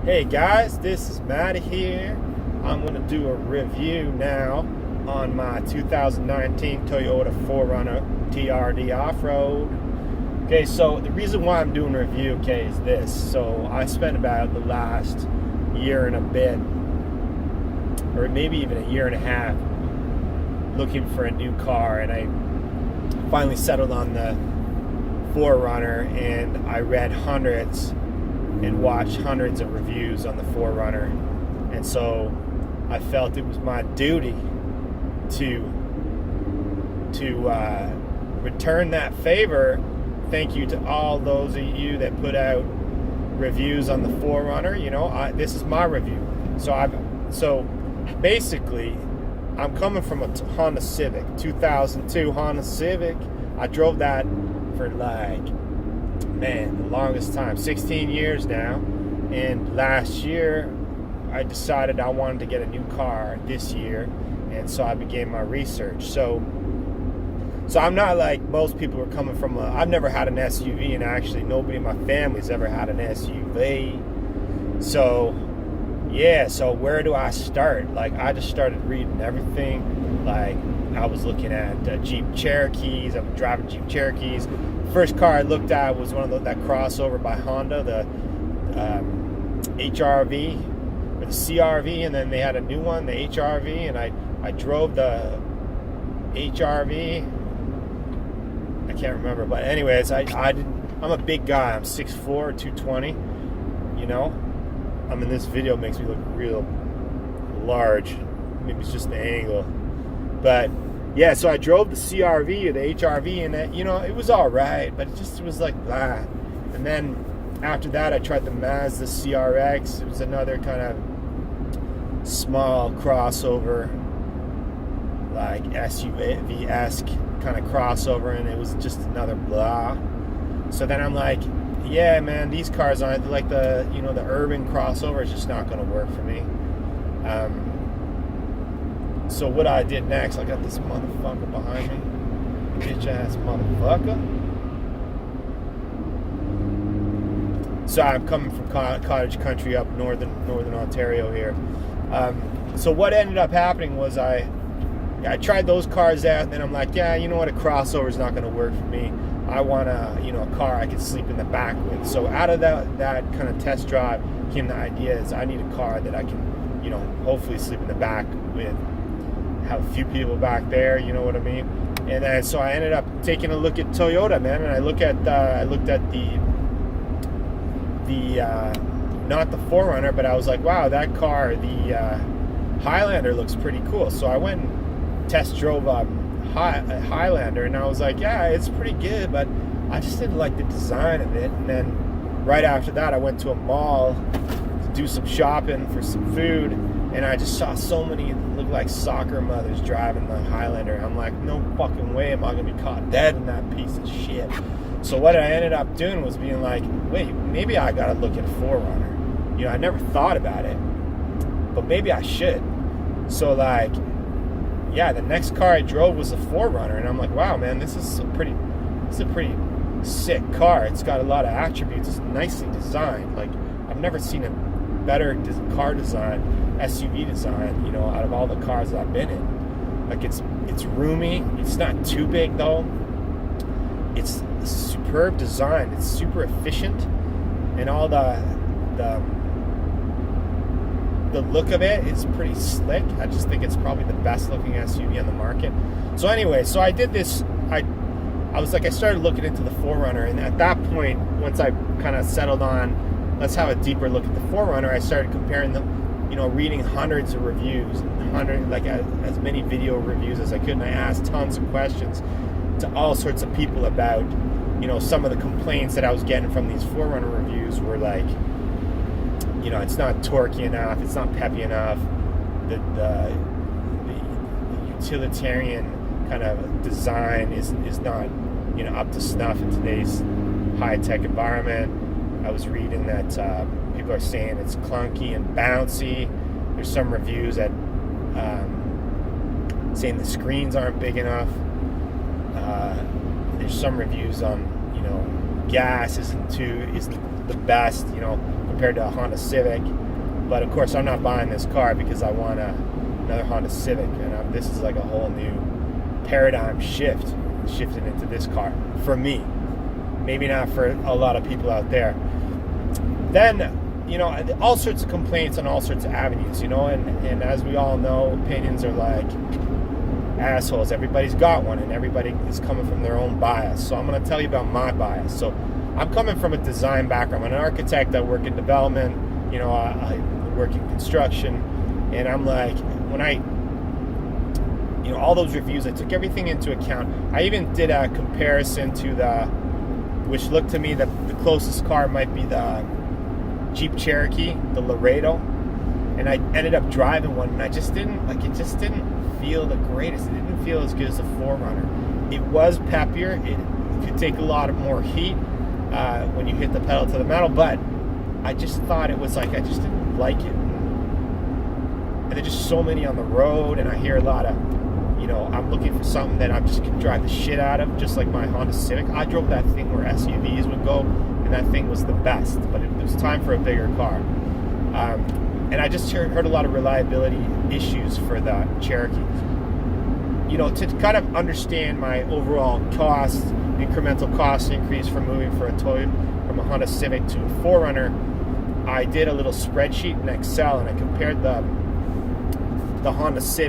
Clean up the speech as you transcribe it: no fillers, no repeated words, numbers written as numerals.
Hey guys, this is Matty here. I'm going to do a review now on my 2019 Toyota 4Runner TRD Offroad. Okay, so the reason why I'm doing a review, okay, is this. So I spent about the last year and a bit, or maybe even a year and a half, looking for a new car, and I finally settled on the 4Runner, and I read hundreds and watched hundreds of reviews on the 4Runner, and so I felt it was my duty to return that favor. Thank you to all those of you that put out reviews on the 4Runner. You know, this is my review. So basically, I'm coming from a Honda Civic, 2002 Honda Civic. I drove that for like, man, the longest time, 16 years now. And last year I decided I wanted to get a new car this year, and so I began my research. So I'm not like most people are coming from I've never had an SUV, and actually nobody in my family's ever had an SUV. So yeah, so where do I start? Like, I just started reading everything. Like, I was looking at Jeep Cherokees. I was driving Jeep Cherokees. First car I looked at was one of that crossover by Honda, the HRV or the CRV, and then they had a new one, the HRV, and I drove the HRV. I can't remember, but anyways, I'm a big guy. I'm 6'4", 220. You know, I mean, this video makes me look real large. Maybe it's just the angle, but yeah. So I drove the CRV or the HRV, and you know, it was all right, but it was like that. And then after that, I tried the Mazda CRX. It was another kind of small crossover, like SUV-esque kind of crossover, and it was just another blah. So then I'm like, yeah, man, these cars aren't like the urban crossover is just not going to work for me. So what I did next, I got this motherfucker behind me, bitch ass motherfucker. So I'm coming from cottage country up northern Ontario here. So what ended up happening was I tried those cars out, and then I'm like, yeah, you know what, a crossover is not going to work for me. I want a car I could sleep in the back with. So out of that kind of test drive came the idea is I need a car that I can, hopefully sleep in the back with, have a few people back there, you know what I mean? And then so I ended up taking a look at Toyota, man, and I looked at the not the 4Runner, but I was like, wow, that car, the Highlander, looks pretty cool. So I went and test drove a Highlander, and I was like, yeah, it's pretty good, but I just didn't like the design of it. And then right after that, I went to a mall to do some shopping for some food, and I just saw so many look like soccer mothers driving the Highlander. I'm like, no fucking way am I gonna be caught dead in that piece of shit. So what I ended up doing was being like, wait, maybe I gotta look at a 4Runner. I never thought about it, but maybe I should. So like, yeah, the next car I drove was a 4Runner, and I'm like, wow, man, this is a pretty sick car. It's got a lot of attributes. It's nicely designed. Like, I've never seen a better car design, SUV design, out of all the cars that I've been in. Like, it's roomy. It's not too big though. It's superb design. It's super efficient, and all the look of it is pretty slick. I just think it's probably the best looking SUV on the market. So anyway, so I did this. I was like, I started looking into the 4Runner, and at that point, once I kind of settled on, let's have a deeper look at the 4Runner, I started comparing them, reading hundreds of reviews, as many video reviews as I could, and I asked tons of questions to all sorts of people about, some of the complaints that I was getting from these 4Runner reviews were like, it's not torquey enough, it's not peppy enough, the utilitarian kind of design is not, up to snuff in today's high-tech environment. I was reading that people are saying it's clunky and bouncy. There's some reviews that saying the screens aren't big enough. There's some reviews on, gas isn't the best, you know, compared to a Honda Civic. But of course, I'm not buying this car because I want another Honda Civic, and this is like a whole new paradigm shifting into this car for me. Maybe not for a lot of people out there. Then, you know, all sorts of complaints on all sorts of avenues, you know, and as we all know, opinions are like assholes. Everybody's got one, and everybody is coming from their own bias. So I'm going to tell you about my bias. So I'm coming from a design background. I'm an architect. I work in development. You know, I work in construction, and I'm like, when I, you know, all those reviews, I took everything into account. I even did a comparison to which looked to me that the closest car might be the Jeep Cherokee, the Laredo, and I ended up driving one, and I just didn't like it. Just didn't feel the greatest. It didn't feel as good as the 4runner. It was peppier. It could take a lot more heat when you hit the pedal to the metal, but I just thought it was like I just didn't like it. And there's just so many on the road, and I hear a lot of, you know, I'm looking for something that I'm just gonna drive the shit out of, just like my Honda Civic. I drove that thing where SUVs would go, and that thing was the best, but it was time for a bigger car. And I just heard a lot of reliability issues for the Cherokee. You know, to kind of understand my overall cost, incremental cost increase from moving from a Honda Civic to a 4runner, I did a little spreadsheet in Excel, and I compared the Honda Civic